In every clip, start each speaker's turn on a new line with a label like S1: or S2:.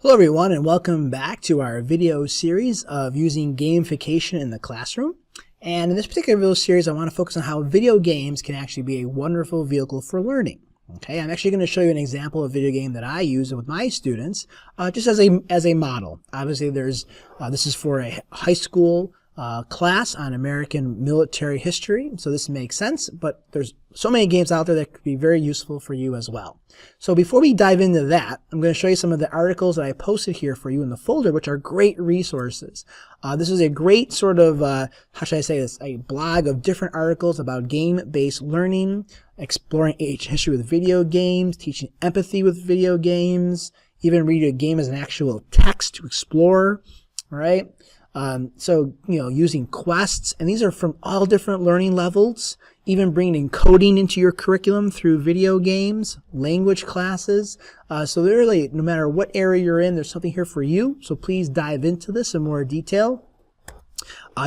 S1: Hello everyone, and welcome back to our video series of using gamification in the classroom. And in this particular video series, I want to focus on how video games can actually be a wonderful vehicle for learning. Okay, I'm actually going to show you an example of video game that I use with my students, just as a model. Obviously, this is for a high school class on American military history, so this makes sense, but there's so many games out there that could be very useful for you as well. So before we dive into that, I'm going to show you some of the articles that I posted here for you in the folder, which are great resources. This is a great sort of, how should I say this, a blog of different articles about game-based learning, exploring ancient history with video games, teaching empathy with video games, even read a game as an actual text to explore, all right? So, using quests, and these are from all different learning levels, even bringing coding into your curriculum through video games, language classes. So literally, no matter what area you're in, there's something here for you. So please dive into this in more detail.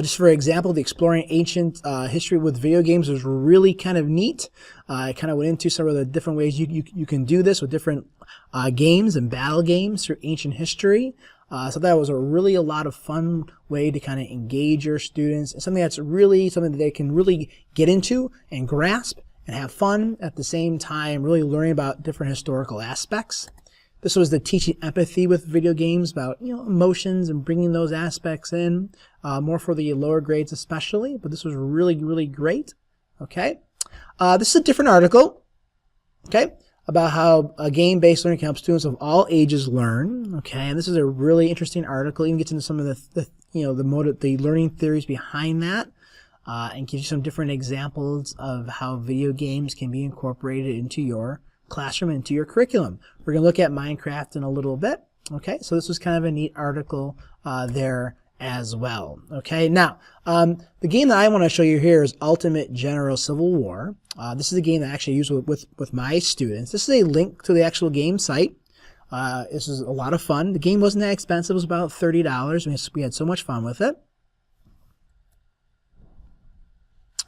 S1: Just for example, the exploring ancient history with video games was really kind of neat. I kind of went into some of the different ways you can do this with different games and battle games through ancient history. So that was a lot of fun way to kind of engage your students. It's something that's really something that they can really get into and grasp and have fun at the same time, really learning about different historical aspects. This was the teaching empathy with video games about, emotions and bringing those aspects in, more for the lower grades especially, but this was really great. Okay. This is a different article. Okay. About how a game-based learning can help students of all ages learn. Okay, and this is a really interesting article. Even gets into some of the learning theories behind that, and gives you some different examples of how video games can be incorporated into your classroom and into your curriculum. We're going to look at Minecraft in a little bit. Okay, so this was kind of a neat article there as well. Okay, now the game that I want to show you here is Ultimate General Civil War. This is a game that I actually use with my students. This is a link to the actual game site. This is a lot of fun. The game wasn't that expensive. It was about $30. We had so much fun with it.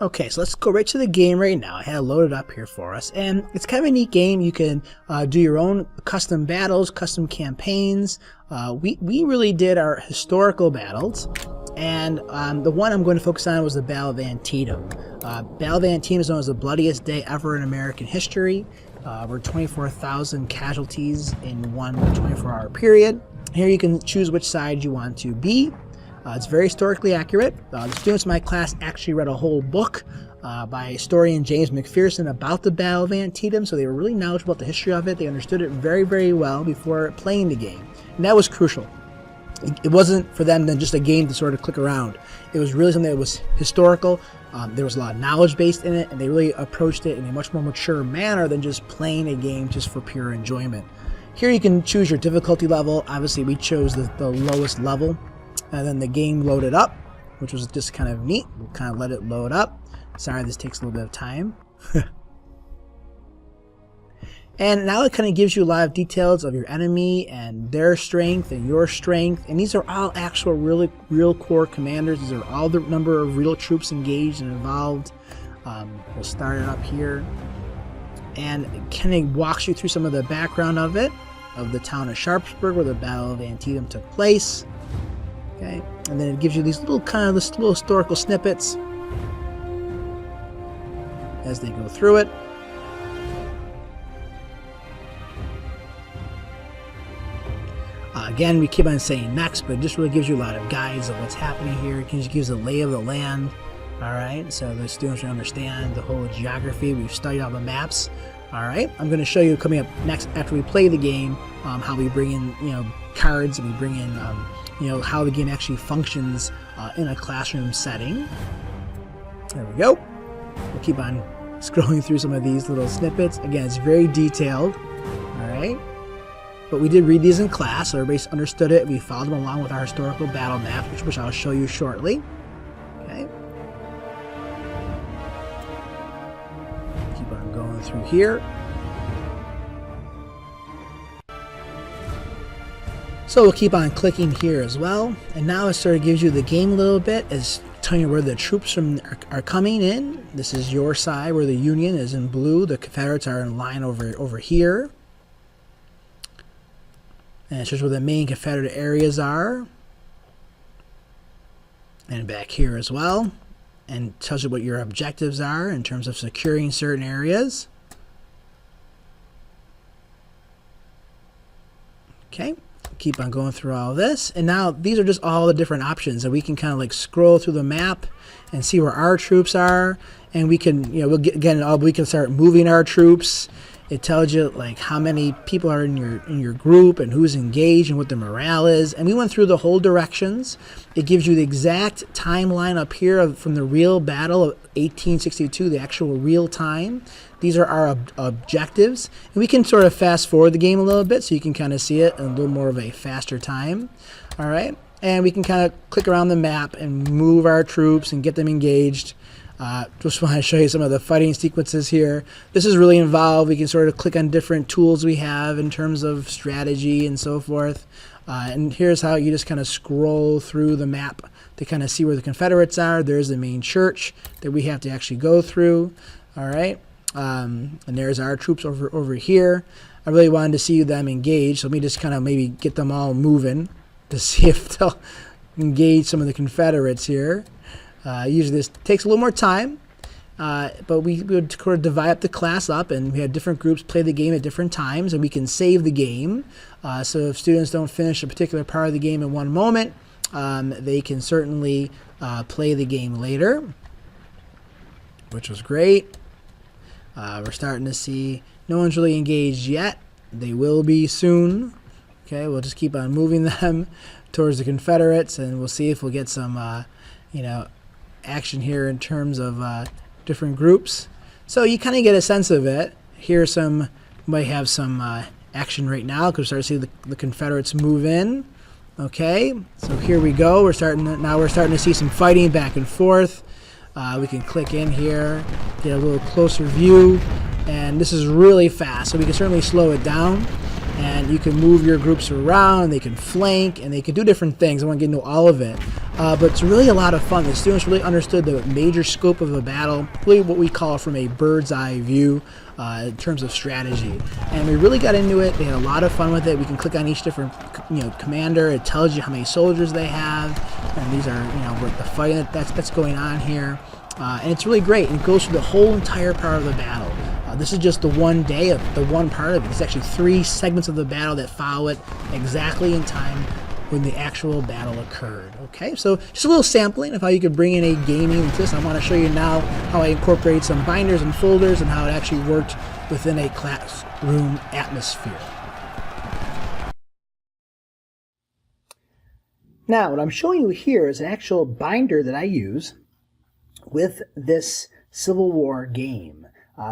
S1: Okay, so let's go right to the game right now. I had it loaded up here for us, and it's kind of a neat game. You can do your own custom battles, custom campaigns. We really did our historical battles, and the one I'm going to focus on was the Battle of Antietam. Battle of Antietam is known as the bloodiest day ever in American history. Over 24,000 casualties in one 24-hour period. Here you can choose which side you want to be. It's very historically accurate. The students in my class actually read a whole book by historian James McPherson about the Battle of Antietam, so they were really knowledgeable about the history of it. They understood it very well before playing the game, and that was crucial. It wasn't for them then just a game to sort of click around. It was really something that was historical. There was a lot of knowledge based in it, and they really approached it in a much more mature manner than just playing a game just for pure enjoyment. Here you can choose your difficulty level. Obviously, we chose the lowest level. And then the game loaded up, which was just kind of neat. We'll kind of let it load up. Sorry, this takes a little bit of time. And now it kind of gives you a lot of details of your enemy and their strength and your strength. And these are all actual real core commanders. These are all the number of real troops engaged and involved. We'll start it up here. And it kind of walks you through some of the background of it, of the town of Sharpsburg where the Battle of Antietam took place. Okay, and then it gives you these little historical snippets as they go through it. Again, we keep on saying next, but it just really gives you a lot of guides of what's happening here. It just gives a lay of the land. All right, so the students will understand the whole geography. We've studied all the maps. All right, I'm going to show you coming up next after we play the game how we bring in cards, and we bring in how the game actually functions in a classroom setting. There we go. We'll keep on scrolling through some of these little snippets. Again, it's very detailed. All right. But we did read these in class, so everybody understood it. We followed them along with our historical battle maps, which I'll show you shortly. Okay. Keep on going through here. So we'll keep on clicking here as well, and now it sort of gives you the game a little bit, as telling you where the troops are coming in. This is your side where the Union is in blue, the Confederates are in line over here. And it shows where the main Confederate areas are. And back here as well. And tells you what your objectives are in terms of securing certain areas. Okay, keep on going through all this. And now these are just all the different options. And we can kind of like scroll through the map and see where our troops are. And we can, we can start moving our troops. It tells you like how many people are in your group and who's engaged and what the morale is. And we went through the whole directions. It gives you the exact timeline up here from the real battle of 1862, the actual real time. These are our objectives. And we can sort of fast forward the game a little bit so you can kind of see it in a little more of a faster time. All right. And we can kind of click around the map and move our troops and get them engaged. Just want to show you some of the fighting sequences here. This is really involved. We can sort of click on different tools we have in terms of strategy and so forth. And here's how you just kind of scroll through the map to kind of see where the Confederates are. There's the main church that we have to actually go through. All right. And there's our troops over here. I really wanted to see them engaged. So let me just kind of maybe get them all moving to see if they'll engage some of the Confederates here. Usually this takes a little more time, but we would sort of divide up the class up, and we had different groups play the game at different times, and we can save the game. So if students don't finish a particular part of the game in one moment, they can certainly play the game later, which was great. We're starting to see no one's really engaged yet. They will be soon. Okay, we'll just keep on moving them towards the Confederates, and we'll see if we'll get some, action here in terms of different groups. So you kind of get a sense of it. Here might have some action right now because we're starting to see the Confederates move in. Okay, so here we go. We're starting to see some fighting back and forth. We can click in here, get a little closer view, and this is really fast, so we can certainly slow it down. And you can move your groups around, they can flank, and they can do different things. I won't get into all of it. But it's really a lot of fun. The students really understood the major scope of the battle, really what we call from a bird's eye view in terms of strategy. And we really got into it. They had a lot of fun with it. We can click on each different commander. It tells you how many soldiers they have. And these are, the fighting that's going on here. And it's really great. And it goes through the whole entire part of the battle. This is just the one day of the one part of it. It's actually 3 segments of the battle that follow it exactly in time when the actual battle occurred. Okay, so just a little sampling of how you could bring in a gaming into this. I want to show you now how I incorporate some binders and folders and how it actually worked within a classroom atmosphere. Now, what I'm showing you here is an actual binder that I use with this Civil War game.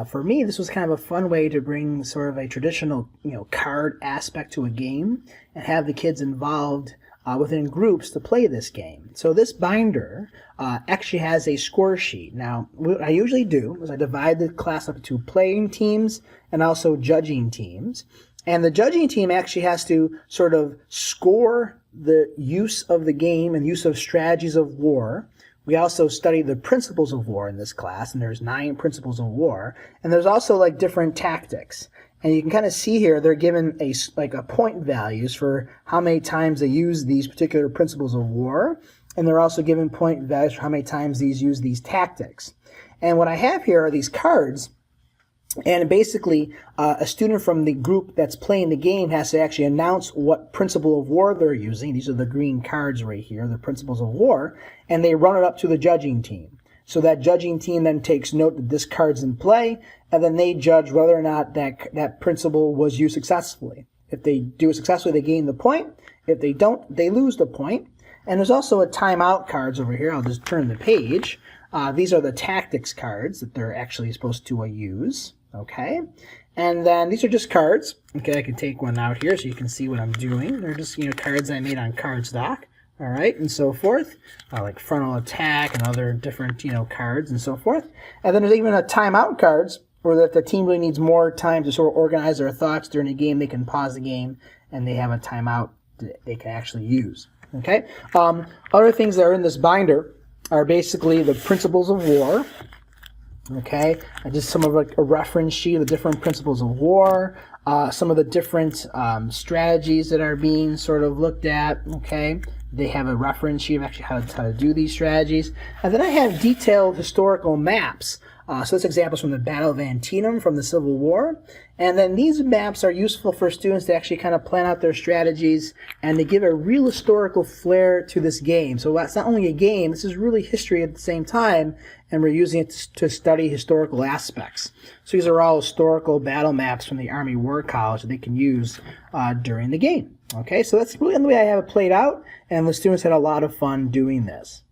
S1: For me, this was kind of a fun way to bring sort of a traditional, card aspect to a game and have the kids involved within groups to play this game. So this binder actually has a score sheet. Now, what I usually do is I divide the class up into playing teams and also judging teams. And the judging team actually has to sort of score the use of the game and use of strategies of war. We also study the principles of war in this class, and there's 9 principles of war. And there's also like different tactics. And you can kind of see here they're given a point values for how many times they use these particular principles of war. And they're also given point values for how many times these use these tactics. And what I have here are these cards. And basically, a student from the group that's playing the game has to actually announce what principle of war they're using. These are the green cards right here, the principles of war. And they run it up to the judging team. So that judging team then takes note that this card's in play, and then they judge whether or not that principle was used successfully. If they do it successfully, they gain the point. If they don't, they lose the point. And there's also a timeout cards over here. I'll just turn the page. These are the tactics cards that they're actually supposed to use. Okay, and then these are just cards. Okay, I can take one out here so you can see what I'm doing. They're just cards I made on cardstock. All right, and so forth, like frontal attack and other different cards and so forth. And then there's even a timeout cards where if the team really needs more time to sort of organize their thoughts during a game, they can pause the game and they have a timeout that they can actually use. Okay, other things that are in this binder are basically the principles of war. Okay, just some of a reference sheet of the different principles of war. some of the different strategies that are being sort of looked at, okay? They have a reference sheet of actually how to do these strategies. And then I have detailed historical maps. So this example is from the Battle of Antietam from the Civil War. And then these maps are useful for students to actually kind of plan out their strategies and they give a real historical flair to this game. So it's not only a game, this is really history at the same time, and we're using it to study historical aspects. So these are all historical battle maps from the Army War College that they can use during the game. Okay, so that's really the way I have it played out, and the students had a lot of fun doing this.